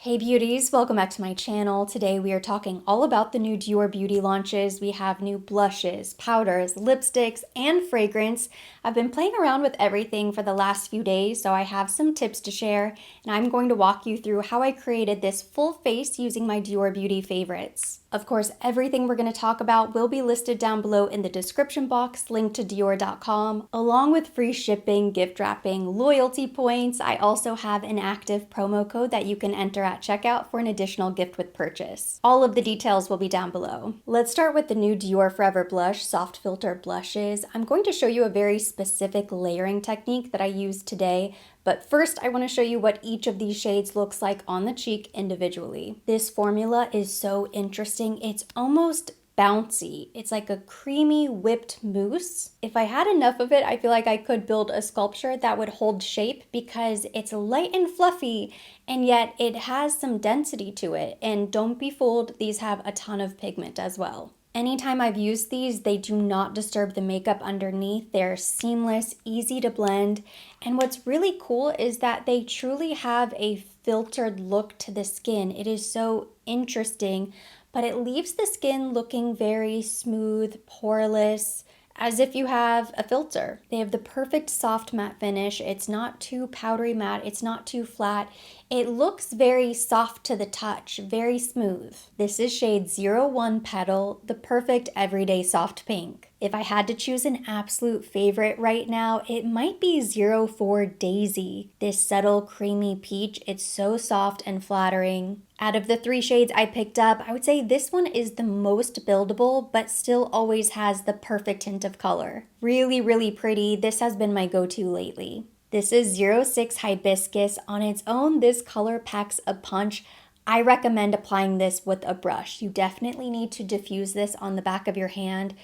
Hey beauties, welcome back to my channel. Today we are talking all about the new Dior beauty launches. We have new blushes, powders, lipsticks, and fragrance. I've been playing around with everything for the last few days, so I have some tips to share, and I'm going to walk you through how I created this full face using my Dior beauty favorites. Of course, everything we're going to talk about will be listed down below in the description box, linked to Dior.com, along with free shipping, gift wrapping, loyalty points. I also have an active promo code that you can enter at checkout for an additional gift with purchase. All of the details will be down below. Let's start with the new Dior Forever Blush Soft Filter Blushes. I'm going to show you a very specific layering technique that I used today, but first I want to show you what each of these shades looks like on the cheek individually. This formula is so interesting. It's almost bouncy. It's like a creamy whipped mousse. If I had enough of it, I feel like I could build a sculpture that would hold shape because it's light and fluffy, and yet it has some density to it. And don't be fooled, these have a ton of pigment as well. Anytime I've used these, they do not disturb the makeup underneath. They're seamless, easy to blend. And what's really cool is that they truly have a filtered look to the skin. It is so interesting, but it leaves the skin looking very smooth, poreless, as if you have a filter. They have the perfect soft matte finish. It's not too powdery matte. It's not too flat. It looks very soft to the touch, very smooth. This is shade 01 Petal, the perfect everyday soft pink. If I had to choose an absolute favorite right now, it might be 04 Daisy. This subtle creamy peach, it's so soft and flattering. Out of the three shades I picked up, I would say this one is the most buildable, but still always has the perfect hint of color. Really, really pretty. This has been my go-to lately. This is 06 Hibiscus. On its own, this color packs a punch. I recommend applying this with a brush. You definitely need to diffuse this on the back of your hand.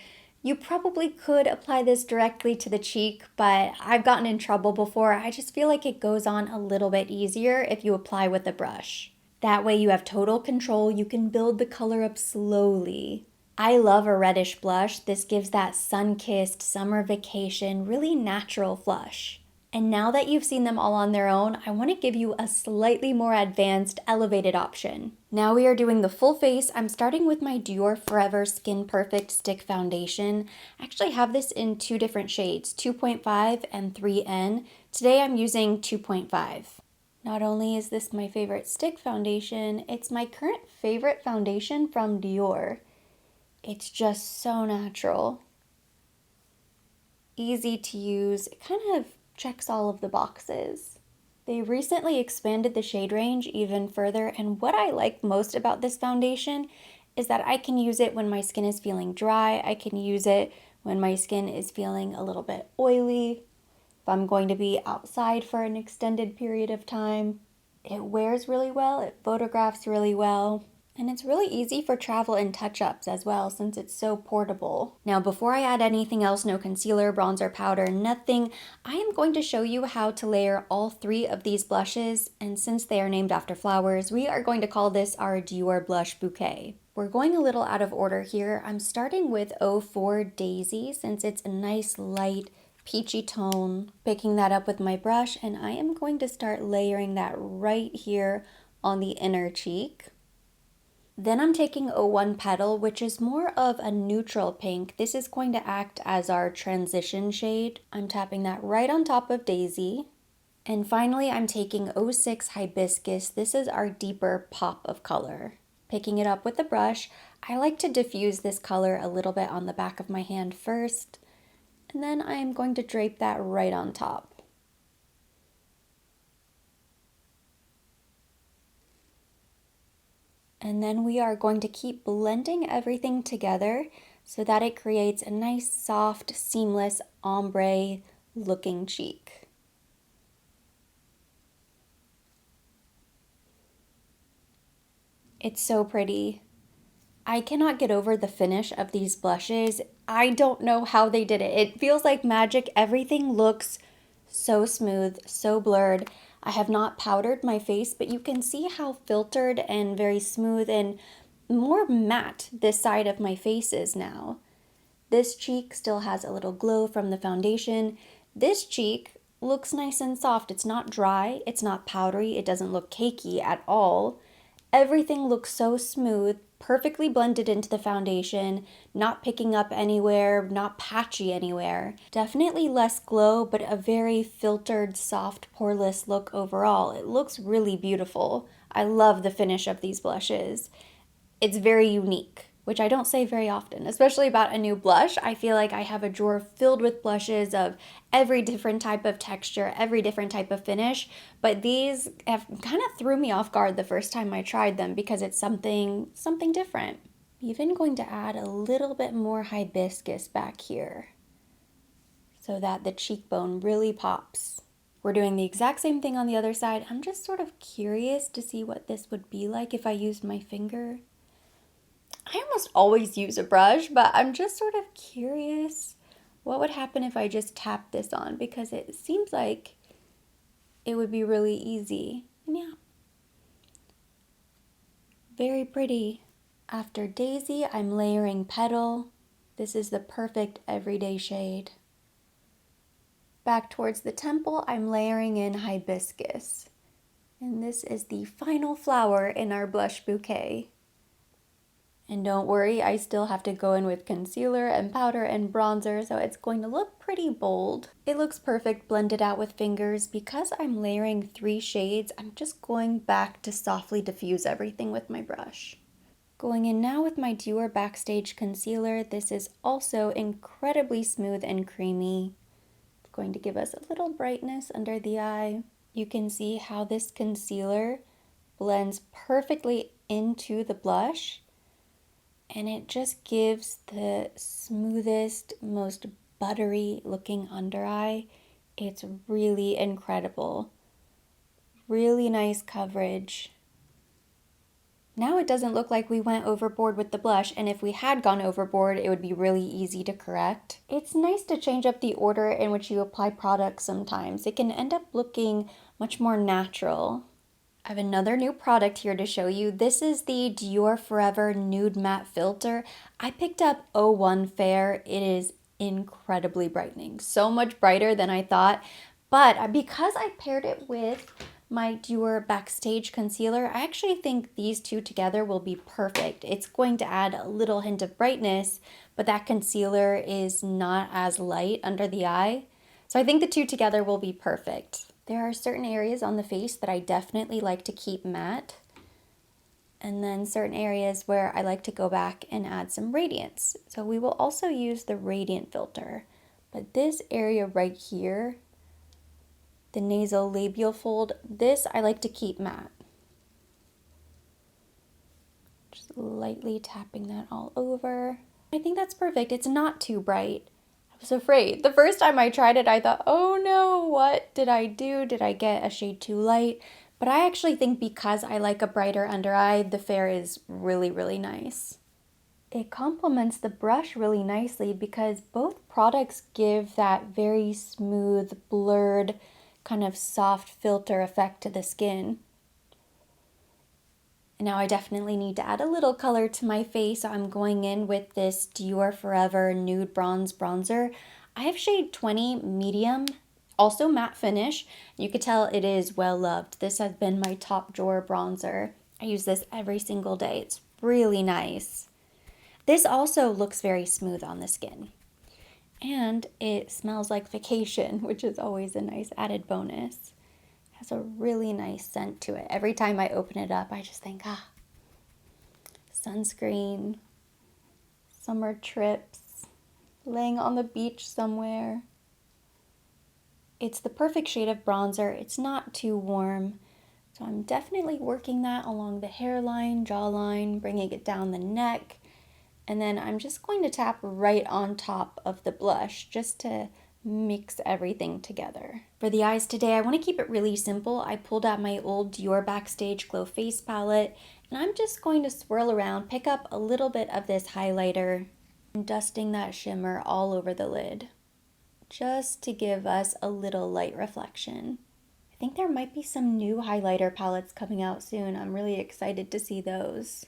You probably could apply this directly to the cheek, but I've gotten in trouble before. I just feel like it goes on a little bit easier if you apply with a brush. That way you have total control. You can build the color up slowly. I love a reddish blush. This gives that sun-kissed summer vacation, really natural flush. And now that you've seen them all on their own, I want to give you a slightly more advanced, elevated option. Now we are doing the full face. I'm starting with my Dior Forever Skin Perfect Stick Foundation. I actually have this in two different shades, 2.5 and 3N. Today I'm using 2.5. Not only is this my favorite stick foundation, it's my current favorite foundation from Dior. It's just so natural. Easy to use. It kind of checks all of the boxes. They recently expanded the shade range even further, and what I like most about this foundation is that I can use it when my skin is feeling dry. I can use it when my skin is feeling a little bit oily. If I'm going to be outside for an extended period of time, it wears really well, it photographs really well, and it's really easy for travel and touch-ups as well since it's so portable. Now before I add anything else, no concealer, bronzer, powder, nothing, I am going to show you how to layer all three of these blushes, and since they are named after flowers, we are going to call this our Dior Blush Bouquet. We're going a little out of order here. I'm starting with 04 Daisy since it's a nice light peachy tone, picking that up with my brush, and I am going to start layering that right here on the inner cheek. Then I'm taking 01 Petal, which is more of a neutral pink. This is going to act as our transition shade. I'm tapping that right on top of Daisy. And finally, I'm taking 06 Hibiscus. This is our deeper pop of color. Picking it up with the brush, I like to diffuse this color a little bit on the back of my hand first, and then I am going to drape that right on top. And then we are going to keep blending everything together so that it creates a nice, soft, seamless, ombre looking cheek. It's so pretty. I cannot get over the finish of these blushes. I don't know how they did it. It feels like magic. Everything looks so smooth, so blurred. I have not powdered my face, but you can see how filtered and very smooth and more matte this side of my face is now. This cheek still has a little glow from the foundation. This cheek looks nice and soft. It's not dry, it's not powdery, it doesn't look cakey at all. Everything looks so smooth, perfectly blended into the foundation, not picking up anywhere, not patchy anywhere. Definitely less glow, but a very filtered, soft, poreless look overall. It looks really beautiful. I love the finish of these blushes. It's very unique, which I don't say very often, especially about a new blush. I feel like I have a drawer filled with blushes of every different type of texture, every different type of finish, but these have kind of threw me off guard the first time I tried them because it's something different. Even going to add a little bit more hibiscus back here so that the cheekbone really pops. We're doing the exact same thing on the other side. I'm just sort of curious to see what this would be like if I used my finger. I almost always use a brush, but I'm just sort of curious what would happen if I just tap this on, because it seems like it would be really easy. And yeah, very pretty. After Daisy, I'm layering Petal. This is the perfect everyday shade. Back towards the temple, I'm layering in Hibiscus. And this is the final flower in our blush bouquet. And don't worry, I still have to go in with concealer and powder and bronzer, so it's going to look pretty bold. It looks perfect blended out with fingers. Because I'm layering 3 shades, I'm just going back to softly diffuse everything with my brush. Going in now with my Dior Backstage Concealer. This is also incredibly smooth and creamy. It's going to give us a little brightness under the eye. You can see how this concealer blends perfectly into the blush. And it just gives the smoothest, most buttery looking under eye. It's really incredible. Really nice coverage. Now it doesn't look like we went overboard with the blush, and if we had gone overboard, it would be really easy to correct. It's nice to change up the order in which you apply products sometimes. It can end up looking much more natural. I have another new product here to show you. This is the Dior Forever Nude Matte Filter. I picked up 01 Fair. It is incredibly brightening. So much brighter than I thought. But because I paired it with my Dior Backstage Concealer, I actually think these two together will be perfect. It's going to add a little hint of brightness, but that concealer is not as light under the eye. So I think the two together will be perfect. There are certain areas on the face that I definitely like to keep matte, and then certain areas where I like to go back and add some radiance. So we will also use the radiant filter, but this area right here, the nasal labial fold, this I like to keep matte. Just lightly tapping that all over. I think that's perfect. It's not too bright. Was afraid. The first time I tried it, I thought, oh no, what did I do? Did I get a shade too light? But I actually think because I like a brighter under eye, the Fair is really, really nice. It complements the brush really nicely because both products give that very smooth, blurred, kind of soft filter effect to the skin. Now I definitely need to add a little color to my face, so I'm going in with this Dior Forever Nude Bronze Bronzer. I have shade 20 medium, also matte finish. You could tell it is well loved. This has been my top drawer bronzer. I use this every single day. It's really nice. This also looks very smooth on the skin. And it smells like vacation, which is always a nice added bonus. Has a really nice scent to it. Every time I open it up, I just think, sunscreen, summer trips, laying on the beach somewhere. It's the perfect shade of bronzer. It's not too warm. So I'm definitely working that along the hairline, jawline, bringing it down the neck. And then I'm just going to tap right on top of the blush just to mix everything together. For the eyes today, I want to keep it really simple. I pulled out my old Dior Backstage Glow Face Palette, and I'm just going to swirl around, pick up a little bit of this highlighter, and dusting that shimmer all over the lid, just to give us a little light reflection. I think there might be some new highlighter palettes coming out soon. I'm really excited to see those.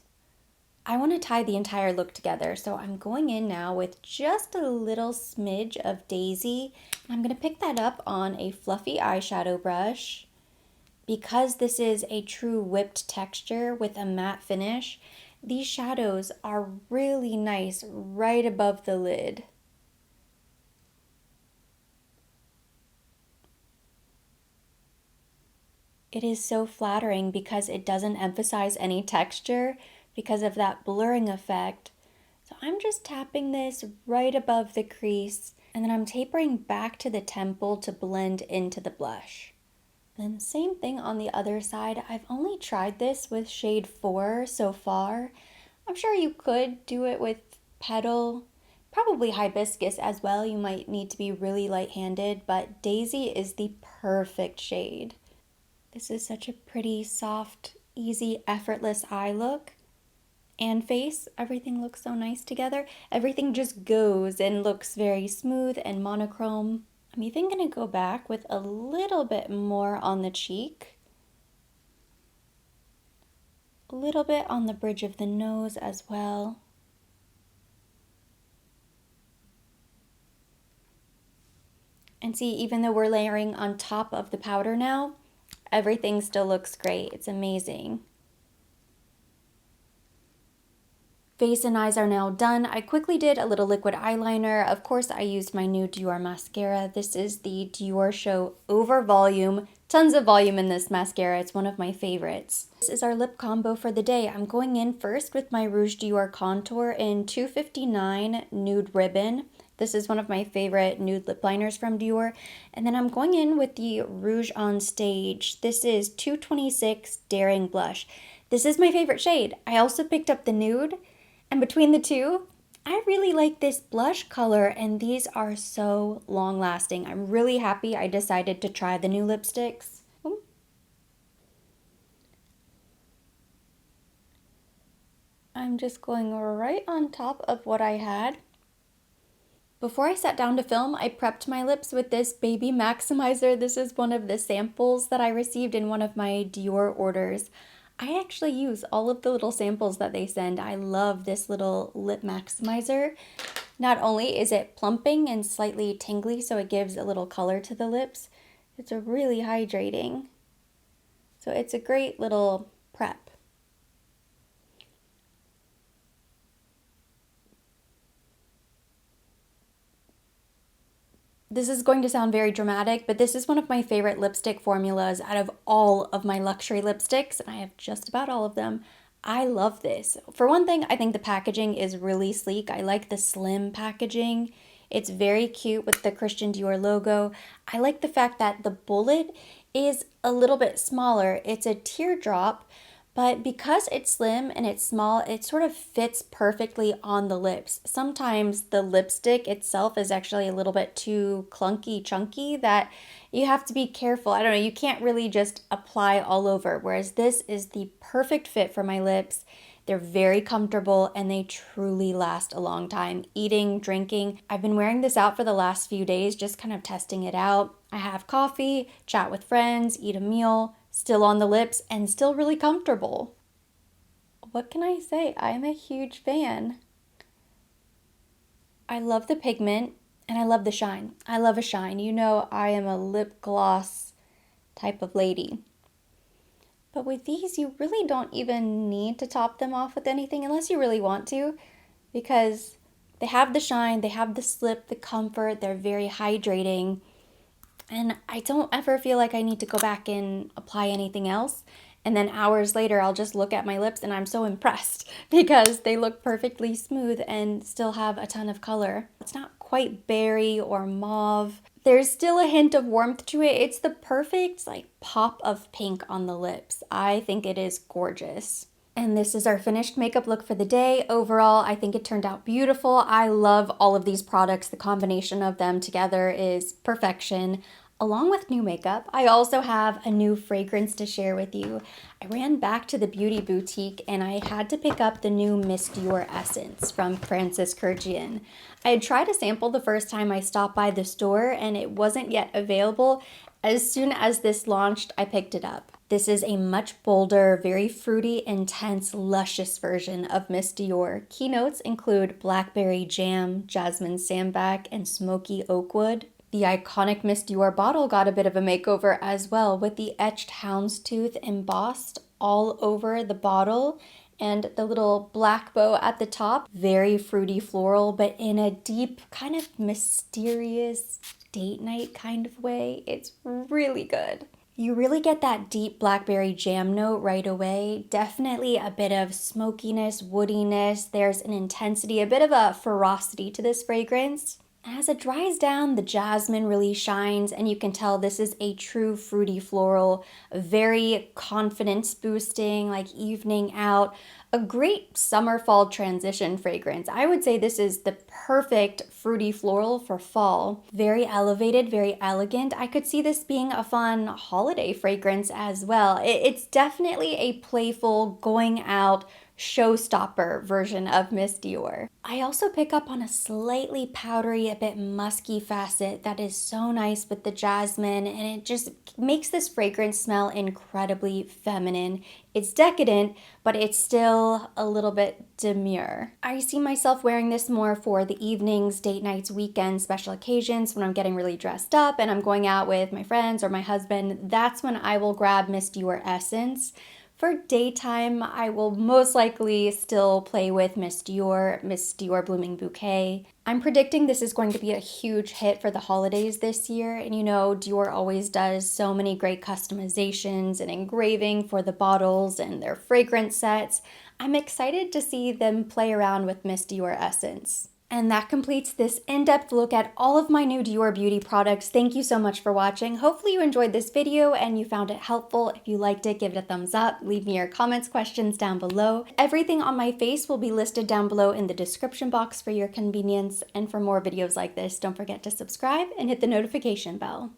I want to tie the entire look together, so I'm going in now with just a little smidge of Daisy. I'm going to pick that up on a fluffy eyeshadow brush, Because this is a true whipped texture with a matte finish, these shadows are really nice right above the lid. It is so flattering because it doesn't emphasize any texture because of that blurring effect. So I'm just tapping this right above the crease, and then I'm tapering back to the temple to blend into the blush. Then same thing on the other side. I've only tried this with shade 4 so far. I'm sure you could do it with Petal, probably Hibiscus as well. You might need to be really light-handed, but Daisy is the perfect shade. This is such a pretty, soft, easy, effortless eye look. And face, everything looks so nice together. Everything just goes and looks very smooth and monochrome. I'm even gonna go back with a little bit more on the cheek. A little bit on the bridge of the nose as well. And see, even though we're layering on top of the powder now, everything still looks great. It's amazing. Face and eyes are now done. I quickly did a little liquid eyeliner. Of course, I used my new Dior mascara. This is the Dior Show Over Volume. Tons of volume in this mascara. It's one of my favorites. This is our lip combo for the day. I'm going in first with my Rouge Dior Contour in 259 Nude Ribbon. This is one of my favorite nude lip liners from Dior. And then I'm going in with the Rouge on Stage. This is 226 Daring Blush. This is my favorite shade. I also picked up the nude. And between the two, I really like this blush color, and these are so long lasting. I'm really happy I decided to try the new lipsticks. I'm just going right on top of what I had. Before I sat down to film, I prepped my lips with this Baby Maximizer. This is one of the samples that I received in one of my Dior orders. I actually use all of the little samples that they send. I love this little lip maximizer. Not only is it plumping and slightly tingly, so it gives a little color to the lips, it's a really hydrating. So it's a great little prep. This is going to sound very dramatic, but this is one of my favorite lipstick formulas out of all of my luxury lipsticks, and I have just about all of them. I love this. For one thing, I think the packaging is really sleek. I like the slim packaging. It's very cute with the Christian Dior logo. I like the fact that the bullet is a little bit smaller. It's a teardrop, but because it's slim and it's small, it sort of fits perfectly on the lips. Sometimes the lipstick itself is actually a little bit too clunky, chunky that you have to be careful. I don't know, you can't really just apply all over, whereas this is the perfect fit for my lips. They're very comfortable and they truly last a long time. Eating, drinking. I've been wearing this out for the last few days, just kind of testing it out. I have coffee, chat with friends, eat a meal, still on the lips, and still really comfortable. What can I say? I'm a huge fan. I love the pigment and I love the shine. I love a shine. You know I am a lip gloss type of lady. But with these, you really don't even need to top them off with anything unless you really want to, because they have the shine, they have the slip, the comfort, they're very hydrating. And I don't ever feel like I need to go back and apply anything else. And then hours later, I'll just look at my lips and I'm so impressed because they look perfectly smooth and still have a ton of color. It's not quite berry or mauve. There's still a hint of warmth to it. It's the perfect like pop of pink on the lips. I think it is gorgeous. And this is our finished makeup look for the day. Overall, I think it turned out beautiful. I love all of these products. The combination of them together is perfection. Along with new makeup, I also have a new fragrance to share with you. I ran back to the beauty boutique and I had to pick up the new Miss Dior Essence from Francis Kurkdjian. I had tried a sample the first time I stopped by the store and it wasn't yet available. As soon as this launched, I picked it up. This is a much bolder, very fruity, intense, luscious version of Miss Dior. Keynotes include blackberry jam, jasmine sambac, and smoky oak wood. The iconic Miss Dior bottle got a bit of a makeover as well, with the etched houndstooth embossed all over the bottle and the little black bow at the top. Very fruity floral, but in a deep, kind of mysterious date night kind of way. It's really good. You really get that deep blackberry jam note right away. Definitely a bit of smokiness, woodiness. There's an intensity, a bit of a ferocity to this fragrance. As it dries down, the jasmine really shines, and you can tell this is a true fruity floral, very confidence boosting, like evening out, a great summer fall transition fragrance. I would say this is the perfect fruity floral for fall. Very elevated, very elegant. I could see this being a fun holiday fragrance as well. It's definitely a playful, going out, showstopper version of Miss Dior. I also pick up on a slightly powdery, a bit musky facet that is so nice with the jasmine, and it just makes this fragrance smell incredibly feminine. It's decadent, but it's still a little bit demure. I see myself wearing this more for the evenings, date nights, weekends, special occasions, when I'm getting really dressed up and I'm going out with my friends or my husband. That's when I will grab Miss Dior Essence. For daytime, I will most likely still play with Miss Dior Blooming Bouquet. I'm predicting this is going to be a huge hit for the holidays this year, and you know, Dior always does so many great customizations and engraving for the bottles and their fragrance sets. I'm excited to see them play around with Miss Dior Essence. And that completes this in-depth look at all of my new Dior beauty products. Thank you so much for watching. Hopefully you enjoyed this video and you found it helpful. If you liked it, give it a thumbs up. Leave me your comments, questions down below. Everything on my face will be listed down below in the description box for your convenience. And for more videos like this, don't forget to subscribe and hit the notification bell.